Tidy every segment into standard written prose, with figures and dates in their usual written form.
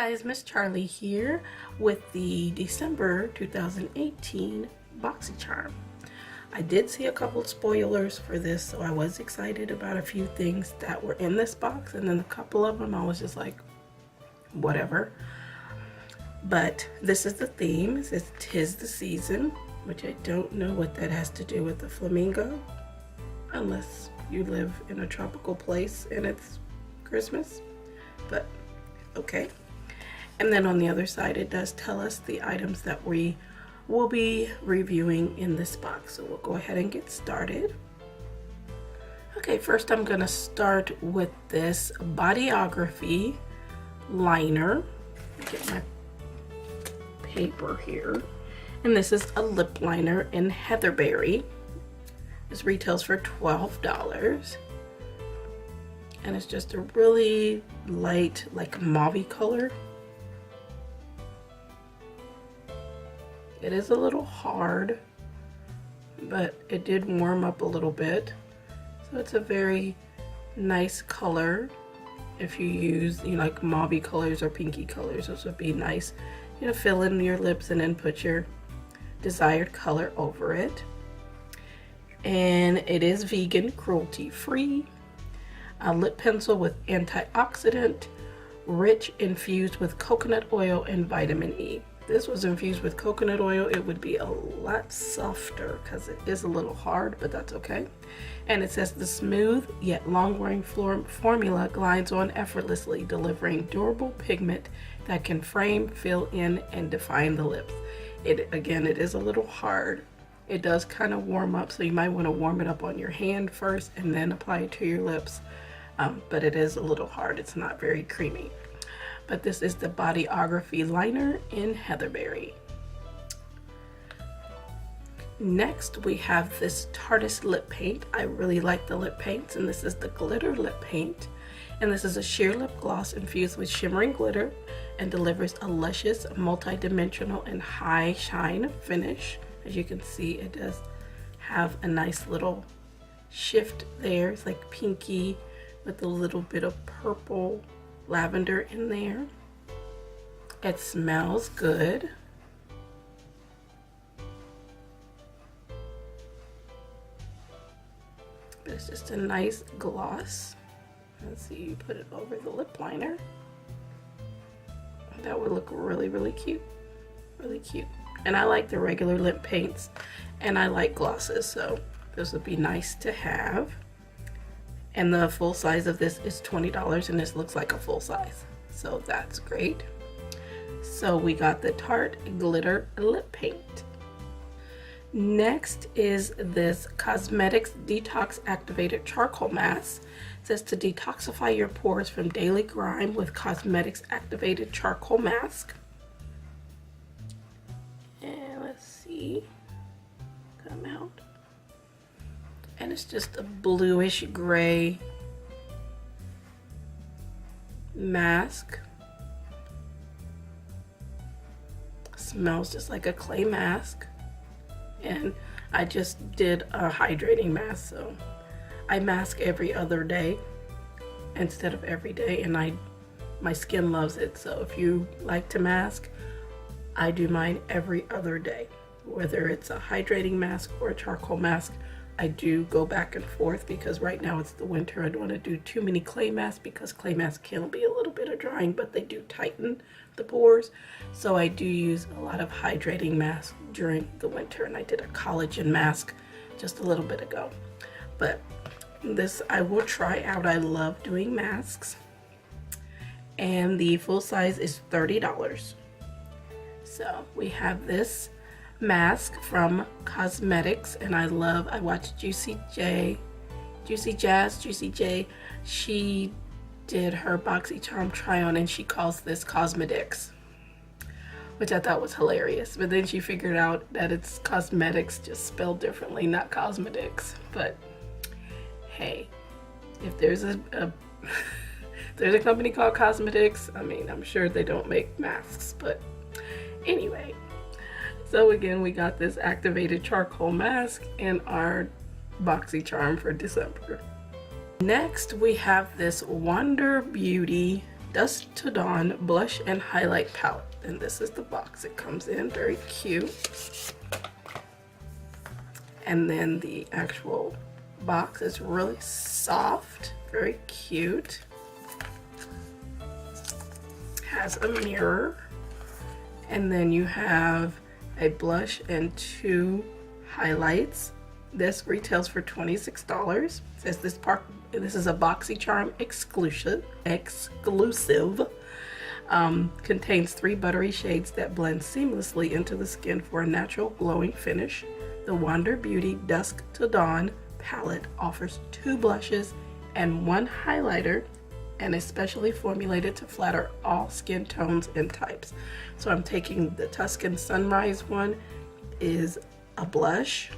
guys, Miss Charlie here with the December 2018 Boxycharm. I did see a couple spoilers for this, so I was excited about a few things that were in this box, and then a couple of them I was just like, whatever. But this is the theme. It says "'Tis the Season," which I don't know what that has to do with the flamingo, unless you live in a tropical place and it's Christmas, but okay. And then on the other side it does tell us the items that we will be reviewing in this box, so we'll go ahead and get started. Okay, first I'm gonna start with this Bodyography liner. Get my paper here, and this is a lip liner in Heatherberry. This retails for $12, and it's just a really light, like mauve color. It is a little hard, but it did warm up a little bit, so it's a very nice color. If you use, like mauve colors or pinky colors, this would be nice. Fill in your lips and then put your desired color over it. And it is vegan, cruelty free. A lip pencil with antioxidant, rich, infused with coconut oil and vitamin E. This was infused with coconut oil. It would be a lot softer because it is a little hard, but that's okay. And it says the smooth yet long-wearing formula glides on effortlessly, delivering durable pigment that can frame, fill in, and define the lips. It is a little hard. It does kind of warm up, so you might want to warm it up on your hand first and then apply it to your lips. But it is a little hard. It's not very creamy. But this is the Bodyography liner in Heatherberry. Next we have this Tarte's lip paint. I really like the lip paints, and this is the glitter lip paint. And this is a sheer lip gloss infused with shimmering glitter and delivers a luscious, multi-dimensional, and high shine finish. As you can see, it does have a nice little shift there. It's like pinky with a little bit of purple lavender in there. It smells good. But it's just a nice gloss. Let's see, you put it over the lip liner. That would look really, really cute. Really cute. And I like the regular lip paints, and I like glosses, so this would be nice to have. And the full size of this is $20, and this looks like a full size, so that's great. So we got the Tarte glitter lip paint. Next is this Cosmetics Detox Activated Charcoal Mask. It says to detoxify your pores from daily grime with Cosmetics Activated Charcoal Mask. And let's see, come out. And it's just a bluish gray mask. Smells just like a clay mask. And I just did a hydrating mask, so I mask every other day instead of every day, and my skin loves it. So if you like to mask, I do mine every other day. Whether it's a hydrating mask or a charcoal mask, I do go back and forth because right now it's the winter. I don't want to do too many clay masks because clay masks can be a little bit of drying, but they do tighten the pores. So I do use a lot of hydrating masks during the winter, and I did a collagen mask just a little bit ago. But this I will try out. I love doing masks. And the full size is $30. So we have this mask from Cosmetics, and I watched Juicy J. She did her Boxycharm try on, and she calls this Cosmetics, which I thought was hilarious. But then she figured out that it's Cosmetics, just spelled differently, not Cosmetics. But hey, if there's a there's a company called Cosmetics, I mean, I'm sure they don't make masks. But anyway, so again, we got this activated charcoal mask in our Boxycharm for December. Next, we have this Wonder Beauty Dusk to Dawn Blush and Highlight Palette. And this is the box it comes in, very cute. And then the actual box is really soft, very cute. Has a mirror, and then you have a blush and 2 highlights. This retails for $26. It says this is a Boxycharm exclusive. Contains 3 buttery shades that blend seamlessly into the skin for a natural glowing finish. The Wander Beauty Dusk to Dawn palette offers 2 blushes and 1 highlighter, and is specially formulated to flatter all skin tones and types. So I'm taking the Tuscan Sunrise one, is a blush.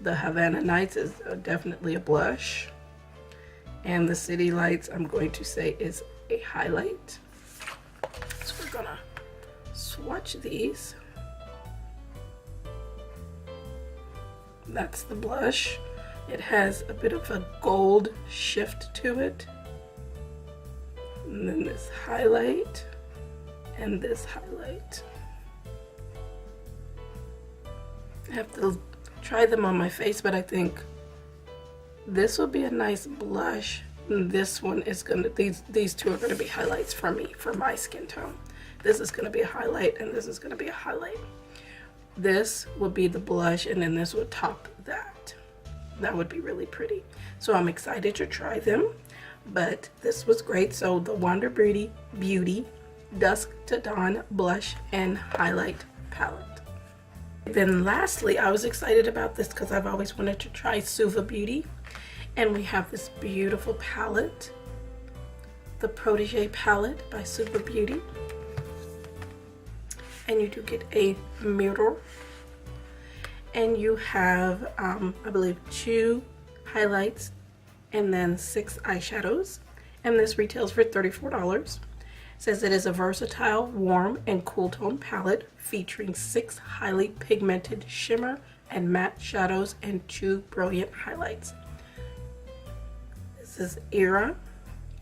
The Havana Nights is definitely a blush. And the City Lights, I'm going to say, is a highlight. So we're gonna swatch these. That's the blush. It has a bit of a gold shift to it. And then this highlight and this highlight. I have to try them on my face, but I think this will be a nice blush. And this one is gonna, these 2 are gonna be highlights for me, for my skin tone. This is gonna be a highlight, and this is gonna be a highlight. This will be the blush, and then this would top that. That would be really pretty. So I'm excited to try them, but this was great. So the Wander Beauty Dusk to Dawn Blush and Highlight Palette. Then lastly, I was excited about this because I've always wanted to try Suva Beauty. And we have this beautiful palette, the Protege palette by Suva Beauty. And you do get a mirror. And you have, I believe, 2 highlights and then 6 eyeshadows. And this retails for $34. It says it is a versatile, warm, and cool tone palette featuring 6 highly pigmented shimmer and matte shadows and 2 brilliant highlights. This is Era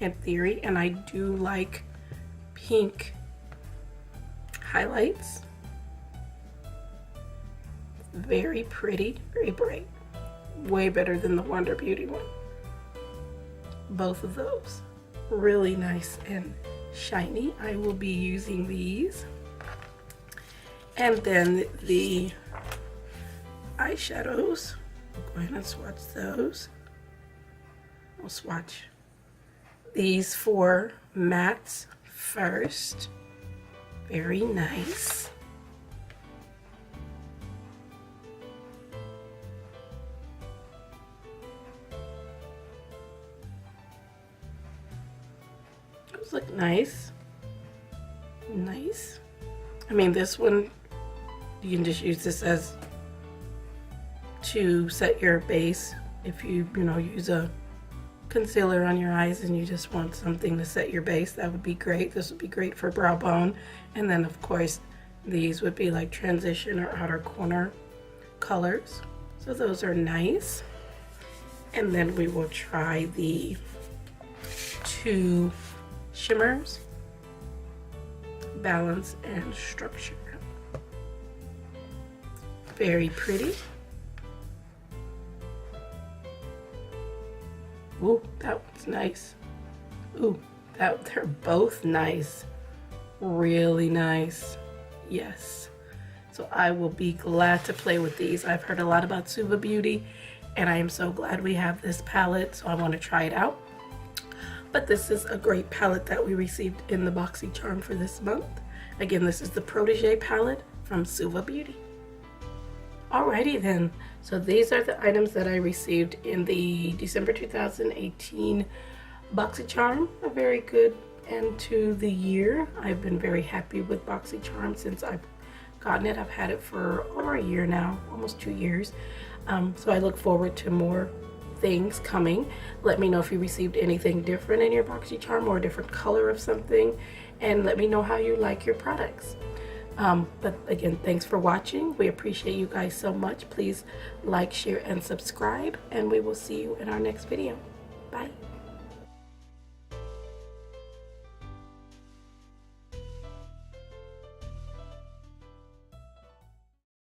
and Theory, and I do like pink highlights. Very pretty, very bright. Way better than the Wander Beauty one. Both of those. Really nice and shiny. I will be using these. And then the eyeshadows. I'll go ahead and swatch those. I'll swatch these 4 mattes first. Very nice. Those look nice. Nice. I mean, this one, you can just use this as to set your base. If you use a concealer on your eyes and you just want something to set your base, that would be great. This would be great for brow bone. And then of course these would be like transition or outer corner colors. So those are nice. And then we will try the 2 shimmers, Balance and Structure. Very pretty. Ooh, that one's nice. Ooh, they're both nice. Really nice. Yes. So I will be glad to play with these. I've heard a lot about Suva Beauty, and I am so glad we have this palette, so I want to try it out. But this is a great palette that we received in the Boxycharm for this month. Again, this is the Protege palette from Suva Beauty. Alrighty then, so these are the items that I received in the December 2018 Boxycharm. A very good end to the year. I've been very happy with Boxycharm since I've gotten it. I've had it for over a year now, almost 2 years. So I look forward to more things coming. Let me know if you received anything different in your Boxycharm or a different color of something, and let me know how you like your products. But again, thanks for watching. We appreciate you guys so much. Please like, share, and subscribe, and we will see you in our next video. Bye.